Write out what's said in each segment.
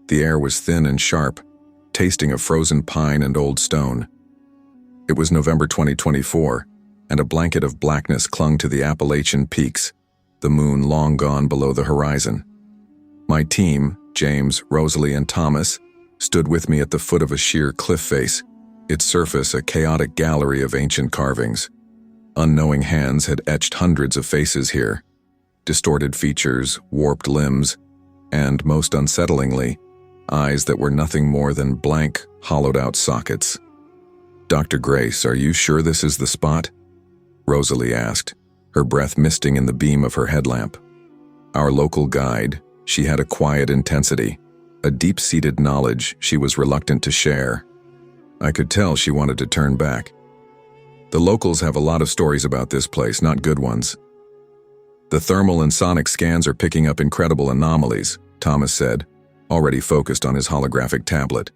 The air was thin and sharp, tasting of frozen pine and old stone. It was November 2024, and a blanket of blackness clung to the Appalachian peaks, the moon long gone below the horizon. My team, James, Rosalie, and Thomas, stood with me at the foot of a sheer cliff face, its surface a chaotic gallery of ancient carvings. Unknowing hands had etched hundreds of faces here, distorted features, warped limbs, and, most unsettlingly, eyes that were nothing more than blank, hollowed-out sockets. "Dr. Grace, are you sure this is the spot?" Rosalie asked, her breath misting in the beam of her headlamp. Our local guide, she had a quiet intensity, a deep-seated knowledge she was reluctant to share. I could tell she wanted to turn back. "The locals have a lot of stories about this place, not good ones. The thermal and sonic scans are picking up incredible anomalies," Thomas said, already focused on his holographic tablet.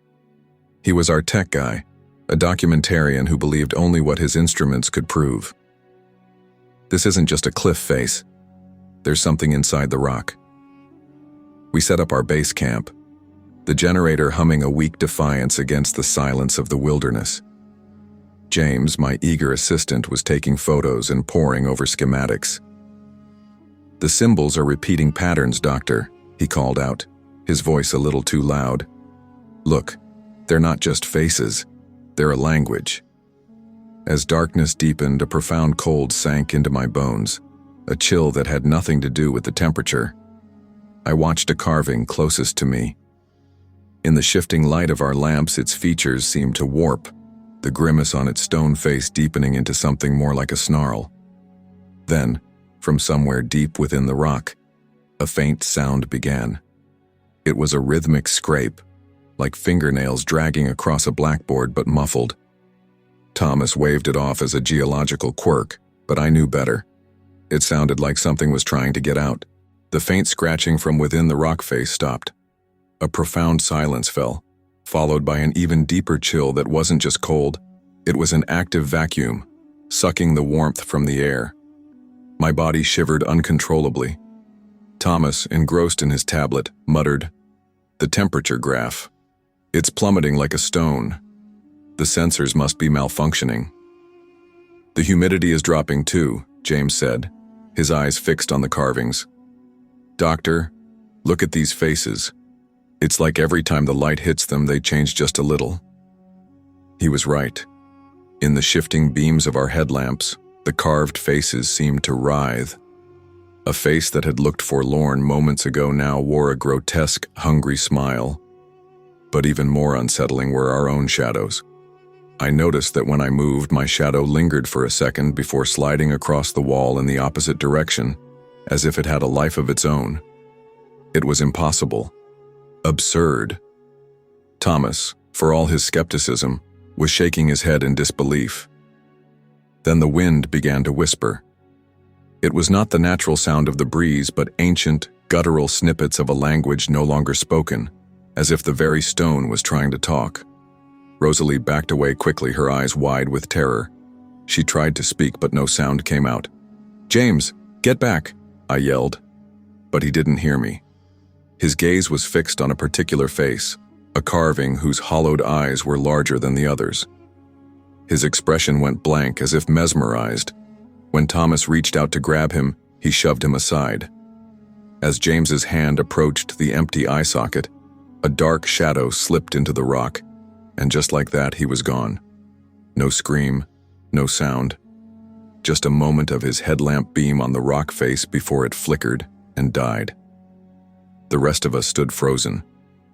He was our tech guy, a documentarian who believed only what his instruments could prove. "This isn't just a cliff face. There's something inside the rock." We set up our base camp, the generator humming a weak defiance against the silence of the wilderness. James, my eager assistant, was taking photos and poring over schematics. "The symbols are repeating patterns, Doctor," he called out, his voice a little too loud. "Look, they're not just faces, they're a language." As darkness deepened, a profound cold sank into my bones, a chill that had nothing to do with the temperature. I watched a carving closest to me. In the shifting light of our lamps, its features seemed to warp, the grimace on its stone face deepening into something more like a snarl. Then, from somewhere deep within the rock, a faint sound began. It was a rhythmic scrape, like fingernails dragging across a blackboard but muffled. Thomas waved it off as a geological quirk, but I knew better. It sounded like something was trying to get out. The faint scratching from within the rock face stopped. A profound silence fell, followed by an even deeper chill that wasn't just cold, it was an active vacuum, sucking the warmth from the air. My body shivered uncontrollably. Thomas, engrossed in his tablet, muttered, "The temperature graph. It's plummeting like a stone. The sensors must be malfunctioning." "The humidity is dropping too," James said, his eyes fixed on the carvings. "Doctor, look at these faces. It's like every time the light hits them, they change just a little." He was right. In the shifting beams of our headlamps, the carved faces seemed to writhe. A face that had looked forlorn moments ago now wore a grotesque, hungry smile. But even more unsettling were our own shadows. I noticed that when I moved, my shadow lingered for a second before sliding across the wall in the opposite direction, as if it had a life of its own. It was impossible. Absurd. Thomas, for all his skepticism, was shaking his head in disbelief. Then the wind began to whisper. It was not the natural sound of the breeze, but ancient, guttural snippets of a language no longer spoken, as if the very stone was trying to talk. Rosalie backed away quickly, her eyes wide with terror. She tried to speak, but no sound came out. "James, get back!" I yelled. But he didn't hear me. His gaze was fixed on a particular face, a carving whose hollowed eyes were larger than the others. His expression went blank, as if mesmerized. When Thomas reached out to grab him, he shoved him aside. As James's hand approached the empty eye socket, a dark shadow slipped into the rock, and just like that, he was gone. No scream, no sound. Just a moment of his headlamp beam on the rock face before it flickered and died. The rest of us stood frozen,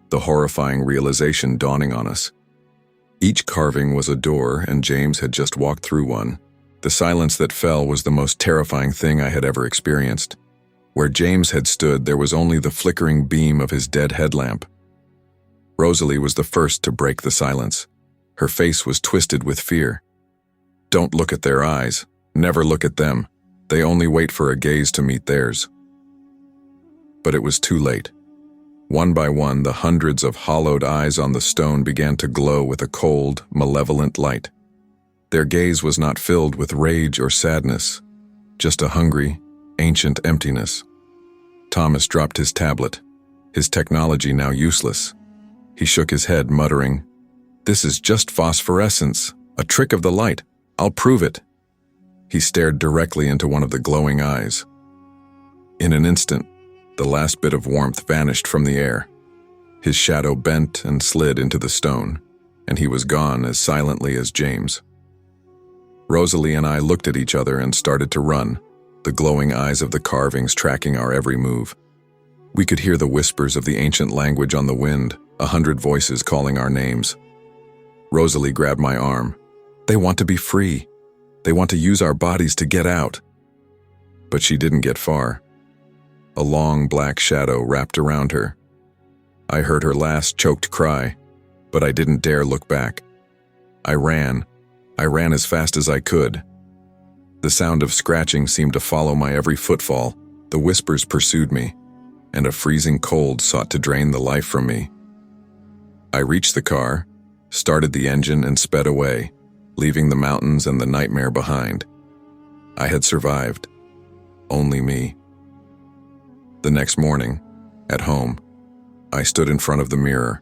the horrifying realization dawning on us. Each carving was a door, and James had just walked through one. The silence that fell was the most terrifying thing I had ever experienced. Where James had stood, there was only the flickering beam of his dead headlamp. Rosalie was the first to break the silence. Her face was twisted with fear. "Don't look at their eyes. Never look at them. They only wait for a gaze to meet theirs." But it was too late. One by one, the hundreds of hollowed eyes on the stone began to glow with a cold, malevolent light. Their gaze was not filled with rage or sadness, just a hungry, ancient emptiness. Thomas dropped his tablet, his technology now useless, He shook his head, muttering, "This is just phosphorescence, a trick of the light. I'll prove it." He stared directly into one of the glowing eyes. In an instant, the last bit of warmth vanished from the air. His shadow bent and slid into the stone, and he was gone as silently as James. Rosalie and I looked at each other and started to run, the glowing eyes of the carvings tracking our every move. We could hear the whispers of the ancient language on the wind, 100 voices calling our names. Rosalie grabbed my arm. "They want to be free. They want to use our bodies to get out." But she didn't get far. A long black shadow wrapped around her. I heard her last choked cry, but I didn't dare look back. I ran as fast as I could. The sound of scratching seemed to follow my every footfall. The whispers pursued me, and a freezing cold sought to drain the life from me. I reached the car, started the engine, and sped away, leaving the mountains and the nightmare behind. I had survived. Only me. The next morning, at home, I stood in front of the mirror.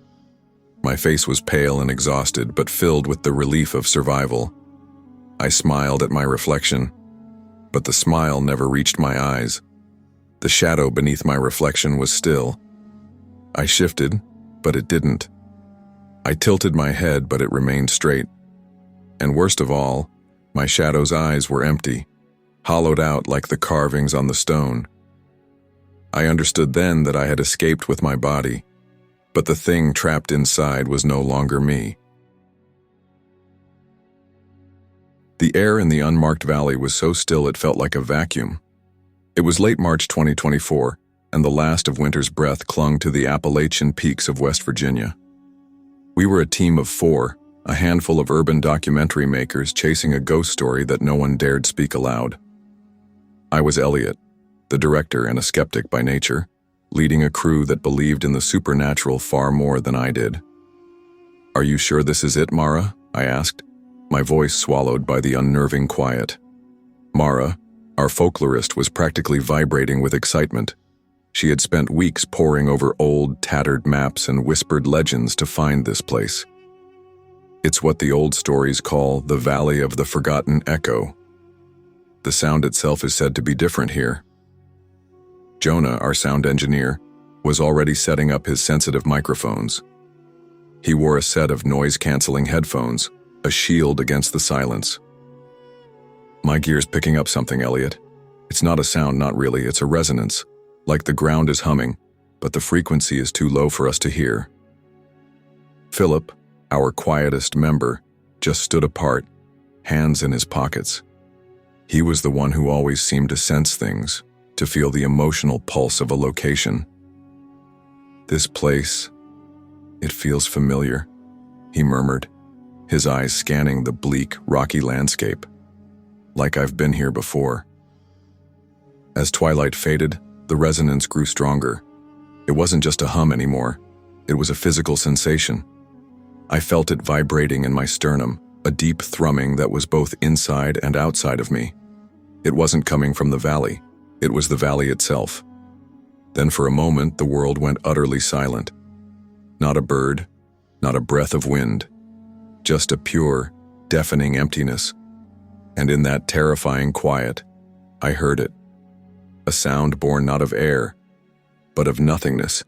My face was pale and exhausted, but filled with the relief of survival. I smiled at my reflection, but the smile never reached my eyes. The shadow beneath my reflection was still. I shifted, but it didn't. I tilted my head, but it remained straight. And worst of all, my shadow's eyes were empty, hollowed out like the carvings on the stone. I understood then that I had escaped with my body, but the thing trapped inside was no longer me. The air in the unmarked valley was so still it felt like a vacuum. It was late March 2024, and the last of winter's breath clung to the Appalachian peaks of West Virginia. We were a team of 4, a handful of urban documentary makers chasing a ghost story that no one dared speak aloud. I was Elliot, the director and a skeptic by nature, leading a crew that believed in the supernatural far more than I did. "Are you sure this is it, Mara?" I asked, my voice swallowed by the unnerving quiet. Mara, our folklorist, was practically vibrating with excitement. She had spent weeks poring over old, tattered maps and whispered legends to find this place. It's what the old stories call the Valley of the Forgotten Echo. The sound itself is said to be different here. Jonah, our sound engineer, was already setting up his sensitive microphones. He wore a set of noise-canceling headphones, a shield against the silence. "My gear's picking up something, Elliot. It's not a sound, not really, it's a resonance, like the ground is humming, but the frequency is too low for us to hear." Philip, our quietest member, just stood apart, hands in his pockets. He was the one who always seemed to sense things, to feel the emotional pulse of a location. "This place, it feels familiar," he murmured, his eyes scanning the bleak, rocky landscape. "Like I've been here before." As twilight faded, the resonance grew stronger. It wasn't just a hum anymore. It was a physical sensation. I felt it vibrating in my sternum, a deep thrumming that was both inside and outside of me. It wasn't coming from the valley. It was the valley itself. Then for a moment, the world went utterly silent. Not a bird, not a breath of wind, just a pure, deafening emptiness. And in that terrifying quiet, I heard it. A sound born not of air, but of nothingness.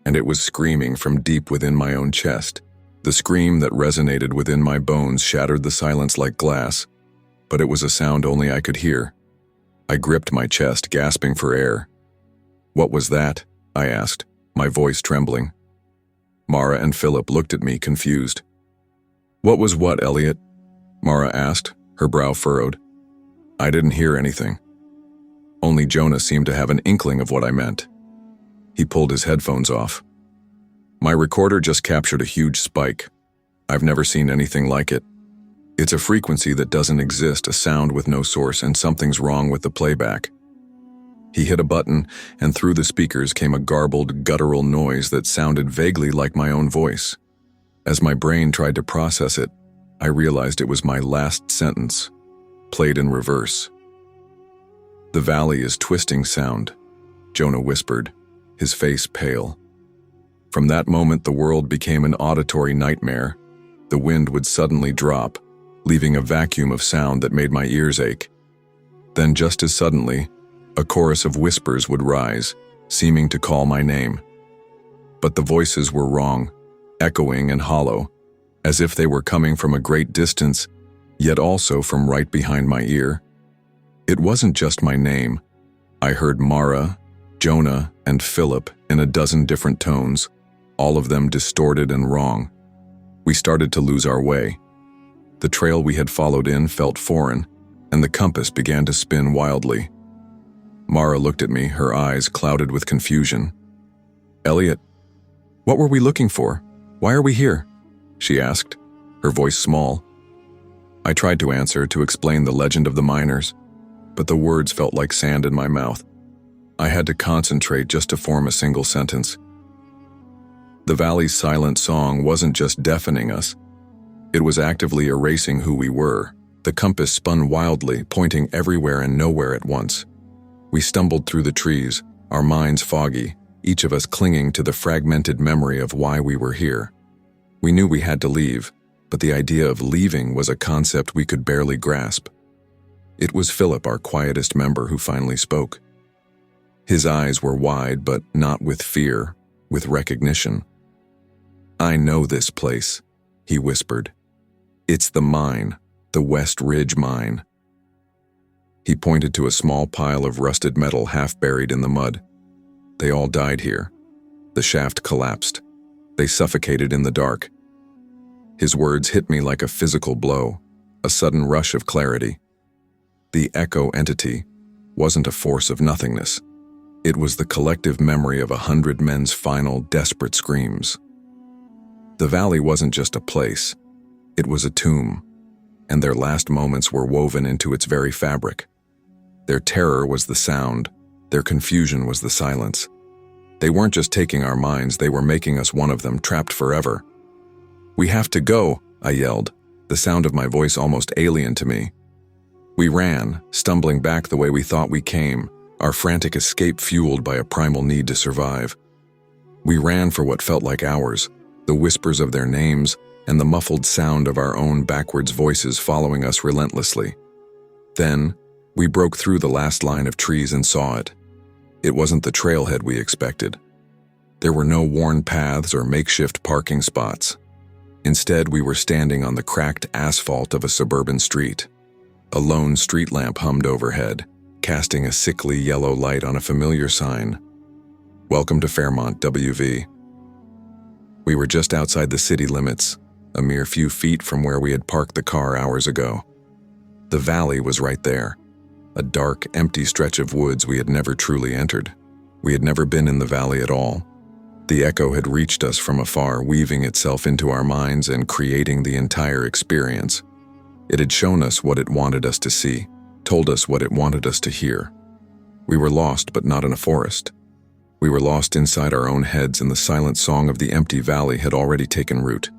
And it was screaming from deep within my own chest. The scream that resonated within my bones shattered the silence like glass, but it was a sound only I could hear. I gripped my chest, gasping for air. "What was that?" I asked, my voice trembling. Mara and Philip looked at me, confused. "What was what, Elliot?" Mara asked, her brow furrowed. I didn't hear anything. Only Jonah seemed to have an inkling of what I meant. He pulled his headphones off. "My recorder just captured a huge spike. I've never seen anything like it. It's a frequency that doesn't exist, a sound with no source, and something's wrong with the playback." He hit a button, and through the speakers came a garbled, guttural noise that sounded vaguely like my own voice. As my brain tried to process it, I realized it was my last sentence, played in reverse. "The valley is twisting sound," Jonah whispered, his face pale. From that moment, the world became an auditory nightmare. The wind would suddenly drop, leaving a vacuum of sound that made my ears ache. Then, just as suddenly, a chorus of whispers would rise, seeming to call my name. But the voices were wrong, echoing and hollow, as if they were coming from a great distance, yet also from right behind my ear. It wasn't just my name. I heard Mara, Jonah, and Philip in a dozen different tones, all of them distorted and wrong. We started to lose our way. The trail we had followed in felt foreign, and the compass began to spin wildly. Mara looked at me, her eyes clouded with confusion. "Elliot, what were we looking for? Why are we here?" she asked, her voice small. I tried to answer, to explain the legend of the miners, but the words felt like sand in my mouth. I had to concentrate just to form a single sentence. The valley's silent song wasn't just deafening us. It was actively erasing who we were. The compass spun wildly, pointing everywhere and nowhere at once. We stumbled through the trees, our minds foggy, each of us clinging to the fragmented memory of why we were here. We knew we had to leave, but the idea of leaving was a concept we could barely grasp. It was Philip, our quietest member, who finally spoke. His eyes were wide, but not with fear, with recognition. "I know this place," he whispered. "It's the mine, the West Ridge mine." He pointed to a small pile of rusted metal half buried in the mud. "They all died here. The shaft collapsed. They suffocated in the dark." His words hit me like a physical blow, a sudden rush of clarity. The echo entity wasn't a force of nothingness. It was the collective memory of 100 men's final, desperate screams. The valley wasn't just a place. It was a tomb, and their last moments were woven into its very fabric. Their terror was the sound. Their confusion was the silence. They weren't just taking our minds, they were making us one of them, trapped forever. "We have to go," I yelled, the sound of my voice almost alien to me. We ran, stumbling back the way we thought we came, our frantic escape fueled by a primal need to survive. We ran for what felt like hours, the whispers of their names and the muffled sound of our own backwards voices following us relentlessly. Then, we broke through the last line of trees and saw it. It wasn't the trailhead we expected. There were no worn paths or makeshift parking spots. Instead, we were standing on the cracked asphalt of a suburban street. A lone street lamp hummed overhead, casting a sickly yellow light on a familiar sign. "Welcome to Fairmont, WV." We were just outside the city limits, a mere few feet from where we had parked the car hours ago. The valley was right there, a dark, empty stretch of woods we had never truly entered. We had never been in the valley at all. The echo had reached us from afar, weaving itself into our minds and creating the entire experience. It had shown us what it wanted us to see, told us what it wanted us to hear. We were lost, but not in a forest. We were lost inside our own heads, and the silent song of the empty valley had already taken root.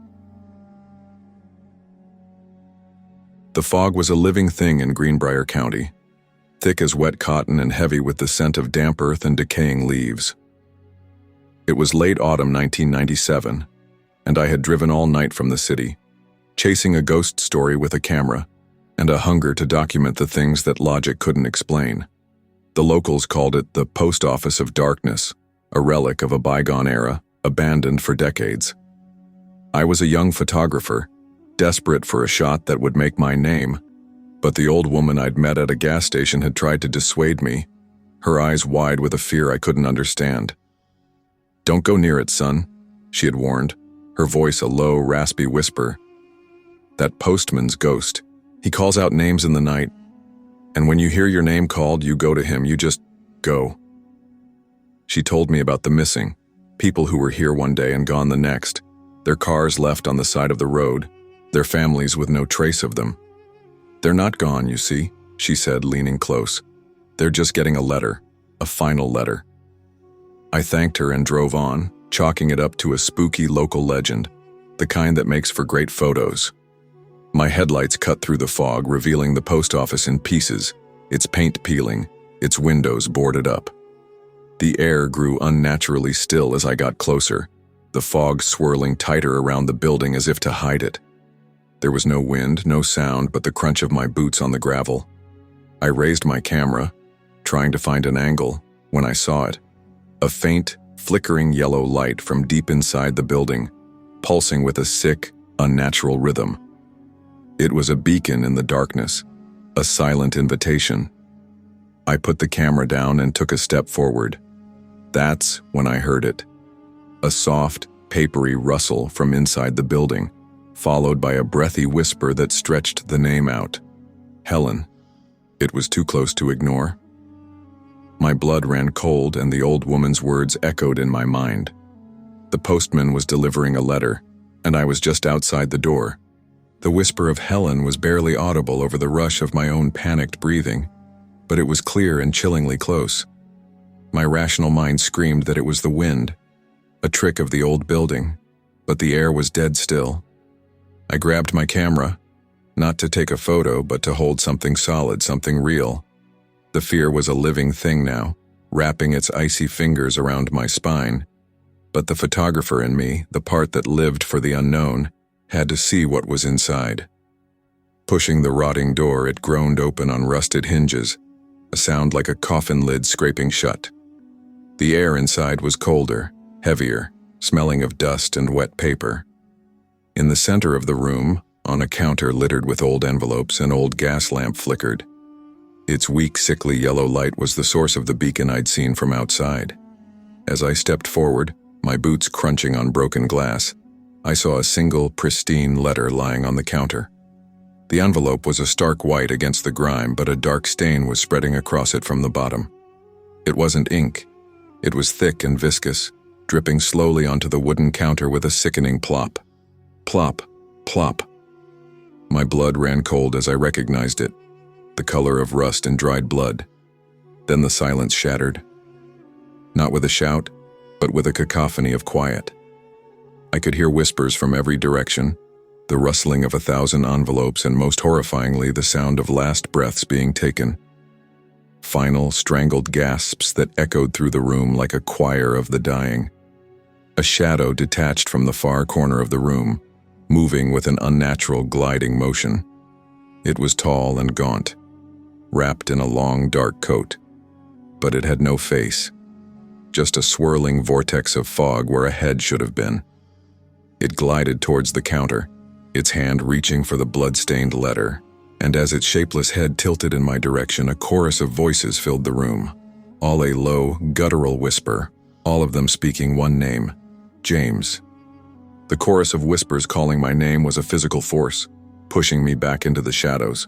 The fog was a living thing in Greenbrier County, thick as wet cotton and heavy with the scent of damp earth and decaying leaves. It was late autumn 1997, and I had driven all night from the city, chasing a ghost story with a camera and a hunger to document the things that logic couldn't explain. The locals called it the Post Office of Darkness, a relic of a bygone era, abandoned for decades. I was a young photographer, desperate for a shot that would make my name, but the old woman I'd met at a gas station had tried to dissuade me, her eyes wide with a fear I couldn't understand. "Don't go near it, son," she had warned, her voice a low, raspy whisper. "That postman's ghost. He calls out names in the night. And when you hear your name called, you go to him, you just go." She told me about the missing, people who were here one day and gone the next, their cars left on the side of the road, their families with no trace of them. "They're not gone, you see," she said, leaning close. "They're just getting a letter, a final letter." I thanked her and drove on, chalking it up to a spooky local legend, the kind that makes for great photos. My headlights cut through the fog, revealing the post office in pieces, its paint peeling, its windows boarded up. The air grew unnaturally still as I got closer, the fog swirling tighter around the building as if to hide it. There was no wind, no sound but the crunch of my boots on the gravel. I raised my camera, trying to find an angle, when I saw it. A faint, flickering yellow light from deep inside the building, pulsing with a sick, unnatural rhythm. It was a beacon in the darkness, a silent invitation. I put the camera down and took a step forward. That's when I heard it. A soft, papery rustle from inside the building, followed by a breathy whisper that stretched the name out. Helen. It was too close to ignore. My blood ran cold and the old woman's words echoed in my mind. The postman was delivering a letter, and I was just outside the door. The whisper of Helen was barely audible over the rush of my own panicked breathing, but it was clear and chillingly close. My rational mind screamed that it was the wind, a trick of the old building, but the air was dead still. I grabbed my camera, not to take a photo, but to hold something solid, something real. The fear was a living thing now, wrapping its icy fingers around my spine. But the photographer in me, the part that lived for the unknown, had to see what was inside. Pushing the rotting door, it groaned open on rusted hinges, a sound like a coffin lid scraping shut. The air inside was colder, heavier, smelling of dust and wet paper. In the center of the room, on a counter littered with old envelopes, an old gas lamp flickered. Its weak, sickly yellow light was the source of the beacon I'd seen from outside. As I stepped forward, my boots crunching on broken glass, I saw a single, pristine letter lying on the counter. The envelope was a stark white against the grime, but a dark stain was spreading across it from the bottom. It wasn't ink. It was thick and viscous, dripping slowly onto the wooden counter with a sickening plop. Plop, plop. My blood ran cold as I recognized it, the color of rust and dried blood. Then the silence shattered. Not with a shout, but with a cacophony of quiet. I could hear whispers from every direction, the rustling of 1,000 envelopes, and most horrifyingly, the sound of last breaths being taken. Final, strangled gasps that echoed through the room like a choir of the dying. A shadow detached from the far corner of the room, moving with an unnatural gliding motion. It was tall and gaunt, wrapped in a long, dark coat, but it had no face, just a swirling vortex of fog where a head should have been. It glided towards the counter, its hand reaching for the blood-stained letter, and as its shapeless head tilted in my direction, a chorus of voices filled the room, all a low, guttural whisper, all of them speaking one name, James. The chorus of whispers calling my name was a physical force, pushing me back into the shadows.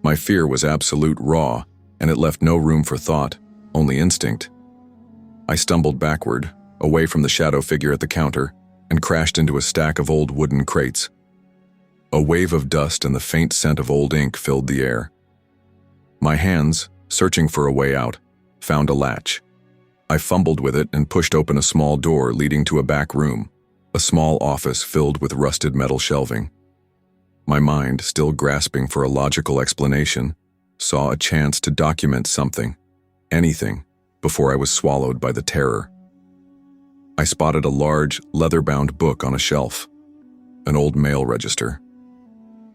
My fear was absolute, raw, and it left no room for thought, only instinct. I stumbled backward, away from the shadow figure at the counter, and crashed into a stack of old wooden crates. A wave of dust and the faint scent of old ink filled the air. My hands, searching for a way out, found a latch. I fumbled with it and pushed open a small door leading to a back room, a small office filled with rusted metal shelving. My mind, still grasping for a logical explanation, saw a chance to document something, anything, before I was swallowed by the terror. I spotted a large, leather-bound book on a shelf, an old mail register.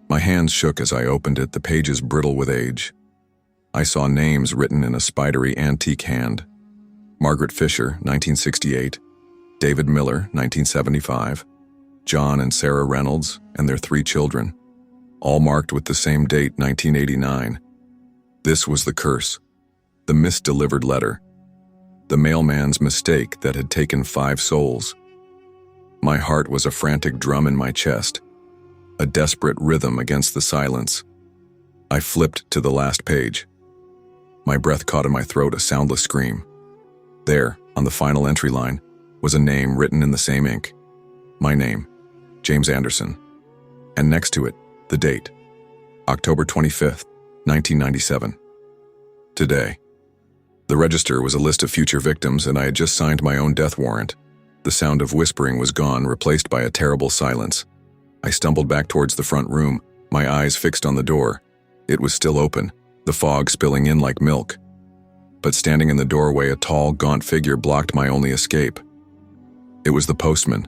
My hands shook as I opened it, the pages brittle with age. I saw names written in a spidery antique hand. Margaret Fisher, 1968, David Miller, 1975, John and Sarah Reynolds, and their 3 children, all marked with the same date, 1989. This was the curse, the misdelivered letter, the mailman's mistake that had taken 5 souls. My heart was a frantic drum in my chest, a desperate rhythm against the silence. I flipped to the last page. My breath caught in my throat, a soundless scream. There, on the final entry line, was a name written in the same ink. My name, James Anderson. And next to it, the date, October 25th, 1997. Today. The register was a list of future victims, and I had just signed my own death warrant. The sound of whispering was gone, replaced by a terrible silence. I stumbled back towards the front room, my eyes fixed on the door. It was still open, the fog spilling in like milk. But standing in the doorway, a tall, gaunt figure blocked my only escape. It was the postman.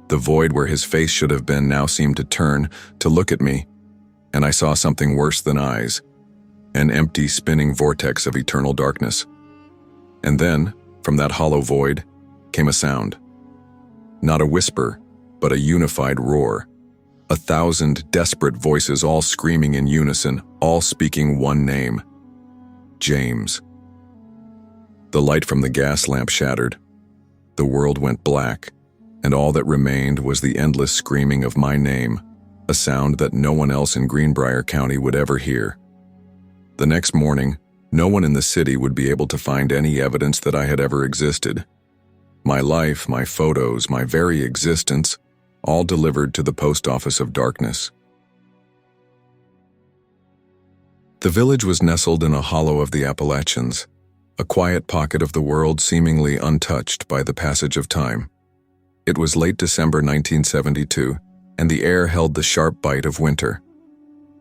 The void where his face should have been now seemed to turn, to look at me, and I saw something worse than eyes, an empty, spinning vortex of eternal darkness. And then, from that hollow void, came a sound. Not a whisper, but a unified roar. 1,000 desperate voices all screaming in unison, all speaking one name. James. The light from the gas lamp shattered. The world went black, and all that remained was the endless screaming of my name, a sound that no one else in Greenbrier County would ever hear. The next morning, no one in the city would be able to find any evidence that I had ever existed. My life, my photos, my very existence, all delivered to the post office of darkness. The village was nestled in a hollow of the Appalachians, a quiet pocket of the world seemingly untouched by the passage of time. It was late December 1972, and the air held the sharp bite of winter.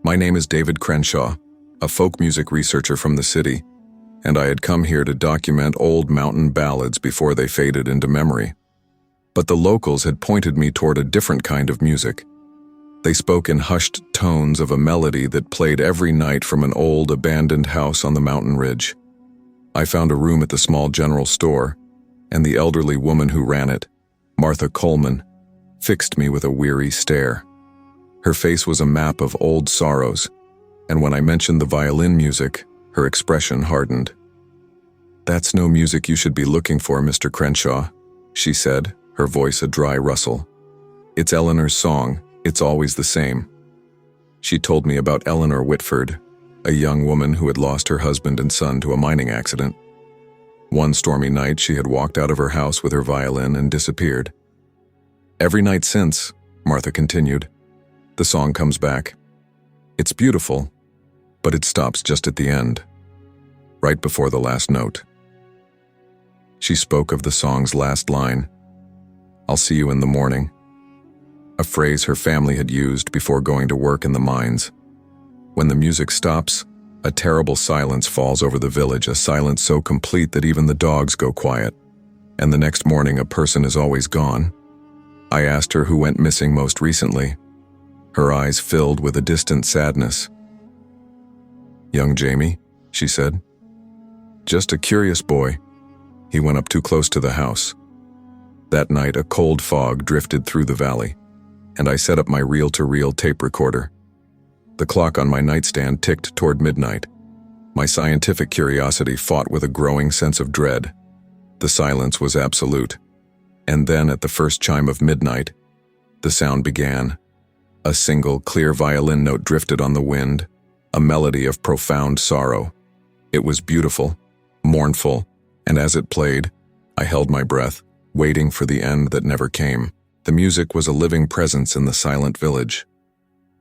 My name is David Crenshaw, a folk music researcher from the city, and I had come here to document old mountain ballads before they faded into memory. But the locals had pointed me toward a different kind of music. They spoke in hushed tones of a melody that played every night from an old, abandoned house on the mountain ridge. I found a room at the small general store, and the elderly woman who ran it, Martha Coleman, fixed me with a weary stare. Her face was a map of old sorrows, and when I mentioned the violin music, her expression hardened. "That's no music you should be looking for, Mr. Crenshaw," she said, her voice a dry rustle. "It's Eleanor's song. It's always the same." She told me about Eleanor Whitford, a young woman who had lost her husband and son to a mining accident. One stormy night, she had walked out of her house with her violin and disappeared. "Every night since," Martha continued, "the song comes back. It's beautiful, but it stops just at the end, right before the last note." She spoke of the song's last line, "I'll see you in the morning," a phrase her family had used before going to work in the mines. When the music stops, a terrible silence falls over the village, a silence so complete that even the dogs go quiet, and the next morning a person is always gone. I asked her who went missing most recently. Her eyes filled with a distant sadness. "Young Jamie," she said. "Just a curious boy. He went up too close to the house." That night, a cold fog drifted through the valley, and I set up my reel-to-reel tape recorder. The clock on my nightstand ticked toward midnight. My scientific curiosity fought with a growing sense of dread. The silence was absolute. And then, at the first chime of midnight, the sound began. A single, clear violin note drifted on the wind, a melody of profound sorrow. It was beautiful, mournful, and as it played, I held my breath, waiting for the end that never came. The music was a living presence in the silent village.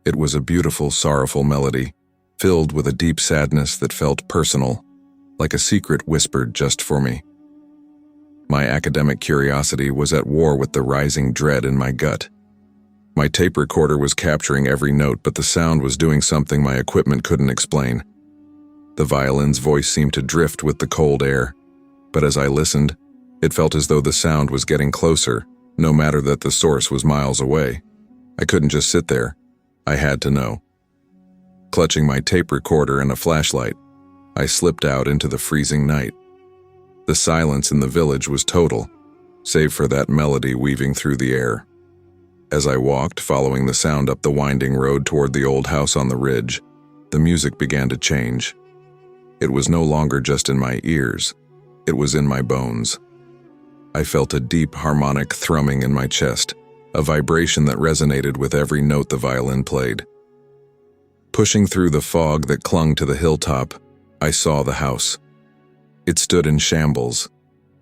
It was a beautiful, sorrowful melody, filled with a deep sadness that felt personal, like a secret whispered just for me. My academic curiosity was at war with the rising dread in my gut. My tape recorder was capturing every note, but the sound was doing something my equipment couldn't explain. The violin's voice seemed to drift with the cold air, but as I listened, it felt as though the sound was getting closer, no matter that the source was miles away. I couldn't just sit there. I had to know. Clutching my tape recorder and a flashlight, I slipped out into the freezing night. The silence in the village was total, save for that melody weaving through the air. As I walked, following the sound up the winding road toward the old house on the ridge, the music began to change. It was no longer just in my ears, it was in my bones. I felt a deep harmonic thrumming in my chest, a vibration that resonated with every note the violin played. Pushing through the fog that clung to the hilltop, I saw the house. It stood in shambles,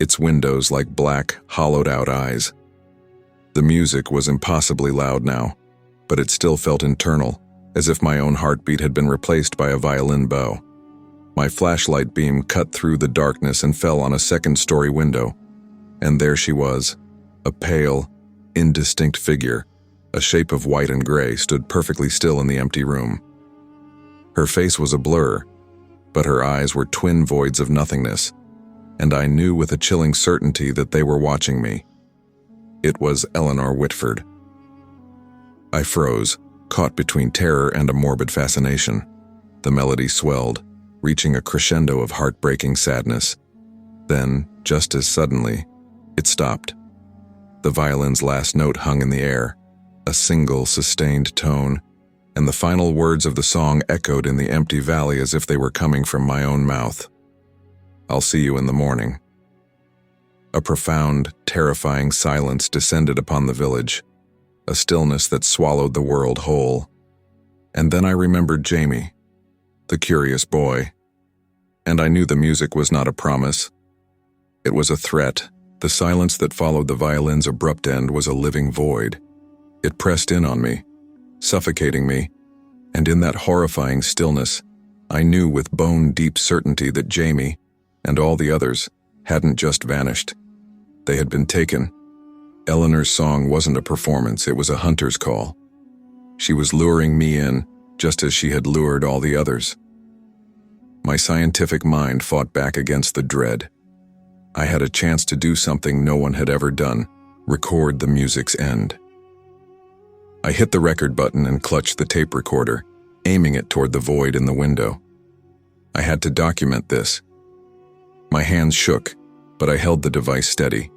its windows like black, hollowed-out eyes. The music was impossibly loud now, but it still felt internal, as if my own heartbeat had been replaced by a violin bow. My flashlight beam cut through the darkness and fell on a second-story window, and there she was, a pale, indistinct figure, a shape of white and gray, stood perfectly still in the empty room. Her face was a blur, but her eyes were twin voids of nothingness, and I knew with a chilling certainty that they were watching me. It was Eleanor Whitford. I froze, caught between terror and a morbid fascination. The melody swelled, reaching a crescendo of heartbreaking sadness. Then, just as suddenly, it stopped. The violin's last note hung in the air, a single sustained tone, and the final words of the song echoed in the empty valley as if they were coming from my own mouth. "I'll see you in the morning." A profound, terrifying silence descended upon the village, a stillness that swallowed the world whole. And then I remembered Jamie, the curious boy, and I knew the music was not a promise. It was a threat. The silence that followed the violin's abrupt end was a living void. It pressed in on me, suffocating me, and in that horrifying stillness, I knew with bone-deep certainty that Jamie, and all the others, hadn't just vanished. They had been taken. Eleanor's song wasn't a performance, it was a hunter's call. She was luring me in, just as she had lured all the others. My scientific mind fought back against the dread. I had a chance to do something no one had ever done, record the music's end. I hit the record button and clutched the tape recorder, aiming it toward the void in the window. I had to document this. My hands shook, but I held the device steady.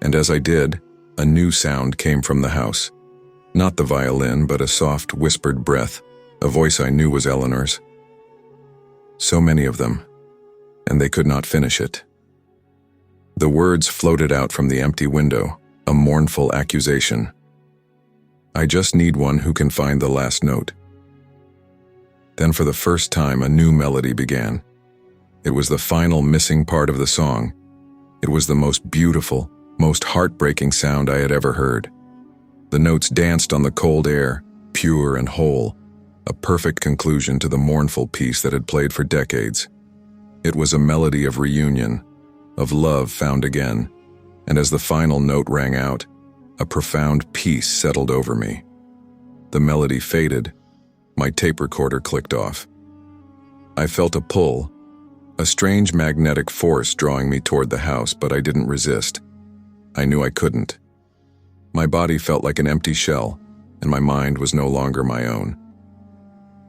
And as I did, a new sound came from the house. Not the violin, but a soft, whispered breath, a voice I knew was Eleanor's. So many of them, and they could not finish it. The words floated out from the empty window, a mournful accusation. "I just need one who can find the last note." Then for the first time, a new melody began. It was the final missing part of the song. It was the most beautiful, most heartbreaking sound I had ever heard. The notes danced on the cold air, pure and whole, a perfect conclusion to the mournful piece that had played for decades. It was a melody of reunion, of love found again, and as the final note rang out, a profound peace settled over me. The melody faded. My tape recorder clicked off. I felt a pull, a strange magnetic force drawing me toward the house, but I didn't resist. I knew I couldn't. My body felt like an empty shell, and my mind was no longer my own.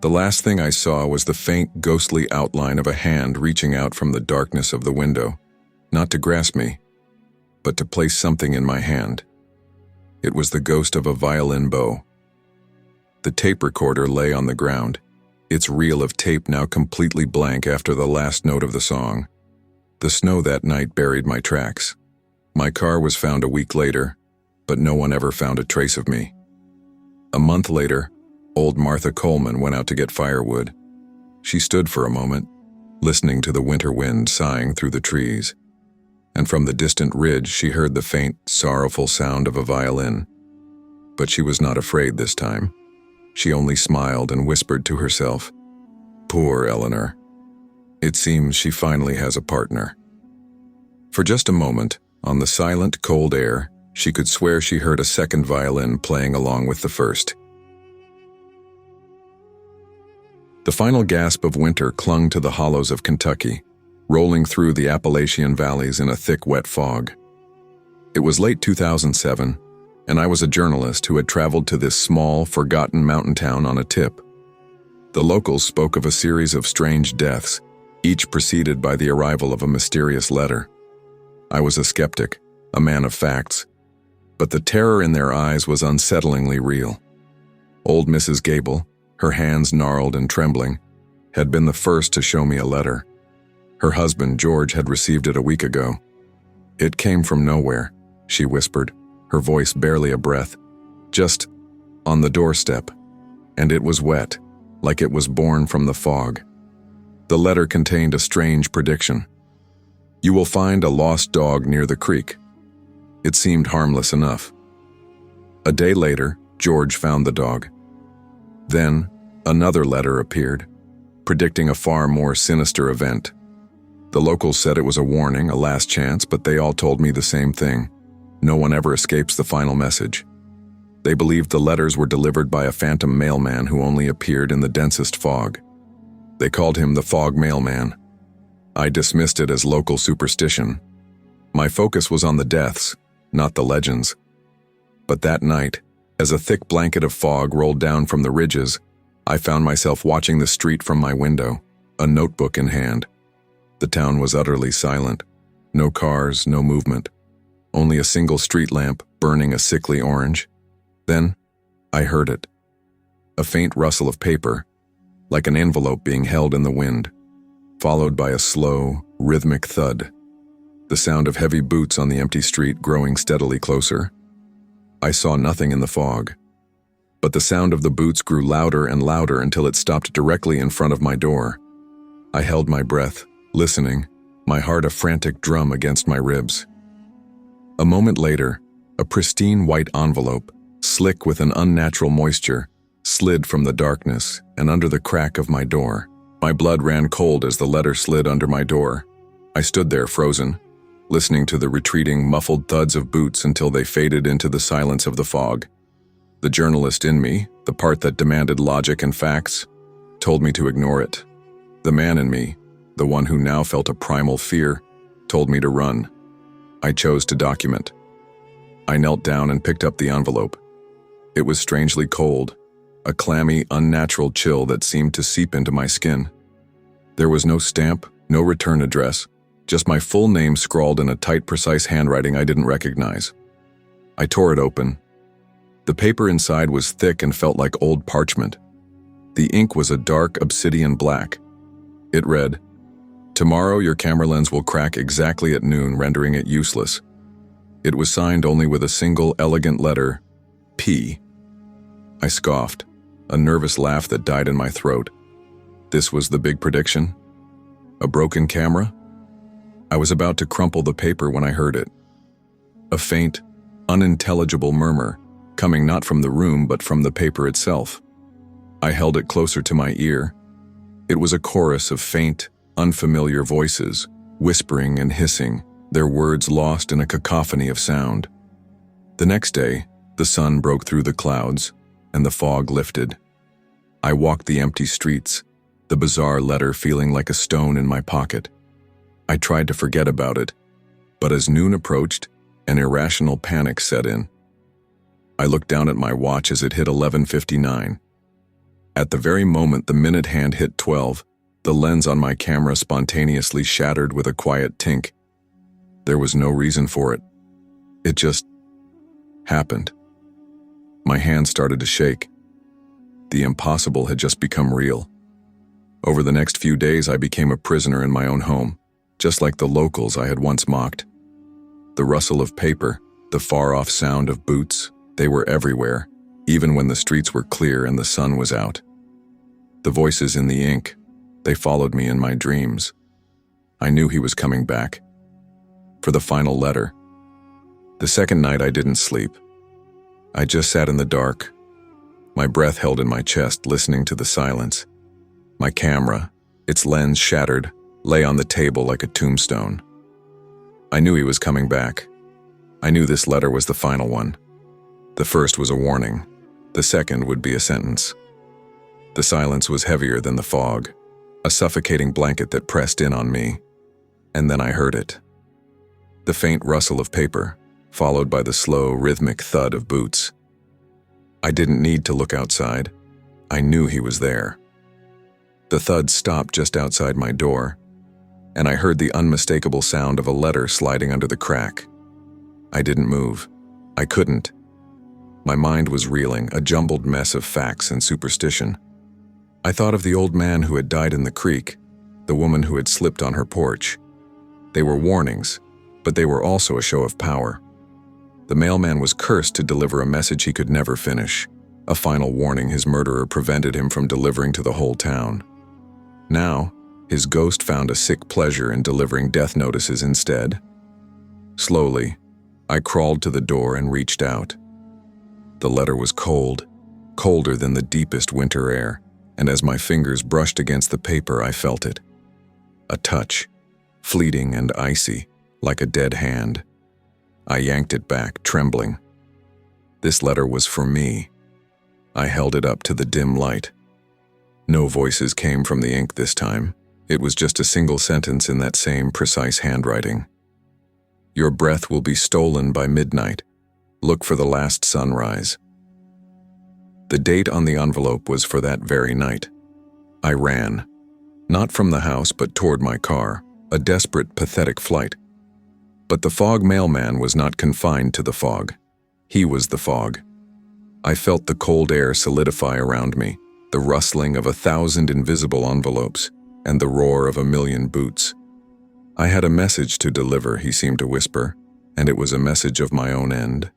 The last thing I saw was the faint, ghostly outline of a hand reaching out from the darkness of the window, not to grasp me, but to place something in my hand. It was the ghost of a violin bow. The tape recorder lay on the ground, its reel of tape now completely blank after the last note of the song. The snow that night buried my tracks. My car was found a week later, but no one ever found a trace of me. A month later, old Martha Coleman went out to get firewood. She stood for a moment, listening to the winter wind sighing through the trees, and from the distant ridge she heard the faint, sorrowful sound of a violin. But she was not afraid this time. She only smiled and whispered to herself, "Poor Eleanor. It seems she finally has a partner." For just a moment, on the silent, cold air, she could swear she heard a second violin playing along with the first. The final gasp of winter clung to the hollows of Kentucky, rolling through the Appalachian valleys in a thick, wet fog. It was late 2007, and I was a journalist who had traveled to this small, forgotten mountain town on a tip. The locals spoke of a series of strange deaths, each preceded by the arrival of a mysterious letter. I was a skeptic, a man of facts, but the terror in their eyes was unsettlingly real. Old Mrs. Gable, her hands gnarled and trembling, had been the first to show me a letter. Her husband, George, had received it a week ago. "It came from nowhere," she whispered, her voice barely a breath, "just on the doorstep, and it was wet, like it was born from the fog." The letter contained a strange prediction. "You will find a lost dog near the creek." It seemed harmless enough. A day later, George found the dog. Then, another letter appeared, predicting a far more sinister event. The locals said it was a warning, a last chance, but they all told me the same thing. No one ever escapes the final message. They believed the letters were delivered by a phantom mailman who only appeared in the densest fog. They called him the Fog Mailman. I dismissed it as local superstition. My focus was on the deaths, not the legends, But that night, as a thick blanket of fog rolled down from the ridges, I found myself watching the street from my window, a notebook in hand. The town was utterly silent. No cars, no movement. Only a single street lamp burning a sickly orange. Then, I heard it. A faint rustle of paper, like an envelope being held in the wind, followed by a slow, rhythmic thud. The sound of heavy boots on the empty street growing steadily closer. I saw nothing in the fog, but the sound of the boots grew louder and louder until it stopped directly in front of my door. I held my breath, listening, my heart a frantic drum against my ribs. A moment later, a pristine white envelope, slick with an unnatural moisture, slid from the darkness and under the crack of my door. My blood ran cold as the letter slid under my door. I stood there frozen, listening to the retreating, muffled thuds of boots until they faded into the silence of the fog. The journalist in me, the part that demanded logic and facts, told me to ignore it. The man in me, the one who now felt a primal fear, told me to run. I chose to document. I knelt down and picked up the envelope. It was strangely cold, a clammy, unnatural chill that seemed to seep into my skin. There was no stamp, no return address, just my full name scrawled in a tight, precise handwriting I didn't recognize. I tore it open. The paper inside was thick and felt like old parchment. The ink was a dark obsidian black. It read, "Tomorrow your camera lens will crack exactly at noon, rendering it useless." It was signed only with a single elegant letter, P. I scoffed, a nervous laugh that died in my throat. This was the big prediction? A broken camera? I was about to crumple the paper when I heard it. A faint, unintelligible murmur, coming not from the room but from the paper itself. I held it closer to my ear. It was a chorus of faint, unfamiliar voices, whispering and hissing, their words lost in a cacophony of sound. The next day, the sun broke through the clouds, and the fog lifted. I walked the empty streets, the bizarre letter feeling like a stone in my pocket. I tried to forget about it, but as noon approached, an irrational panic set in. I looked down at my watch as it hit 11:59. At the very moment the minute hand hit 12, the lens on my camera spontaneously shattered with a quiet tink. There was no reason for it. It just happened. My hands started to shake. The impossible had just become real. Over the next few days I became a prisoner in my own home, just like the locals I had once mocked. The rustle of paper, the far-off sound of boots, they were everywhere, even when the streets were clear and the sun was out. The voices in the ink, they followed me in my dreams. I knew he was coming back. For the final letter. The second night I didn't sleep. I just sat in the dark, my breath held in my chest, listening to the silence. My camera, its lens shattered, lay on the table like a tombstone. I knew he was coming back. I knew this letter was the final one. The first was a warning. The second would be a sentence. The silence was heavier than the fog, a suffocating blanket that pressed in on me. And then I heard it. The faint rustle of paper, followed by the slow, rhythmic thud of boots. I didn't need to look outside. I knew he was there. The thud stopped just outside my door, and I heard the unmistakable sound of a letter sliding under the crack. I didn't move. I couldn't. My mind was reeling, a jumbled mess of facts and superstition. I thought of the old man who had died in the creek, the woman who had slipped on her porch. They were warnings, but they were also a show of power. The mailman was cursed to deliver a message he could never finish, a final warning his murderer prevented him from delivering to the whole town. Now, his ghost found a sick pleasure in delivering death notices instead. Slowly, I crawled to the door and reached out. The letter was cold, colder than the deepest winter air, and as my fingers brushed against the paper, I felt it. A touch, fleeting and icy, like a dead hand. I yanked it back, trembling. This letter was for me. I held it up to the dim light. No voices came from the ink this time. It was just a single sentence in that same precise handwriting. Your breath will be stolen by midnight. Look for the last sunrise. The date on the envelope was for that very night. I ran. Not from the house, but toward my car, a desperate, pathetic flight. But the fog mailman was not confined to the fog. He was the fog. I felt the cold air solidify around me, the rustling of 1,000 invisible envelopes, and the roar of 1,000,000 boots. I had a message to deliver, he seemed to whisper, and it was a message of my own end.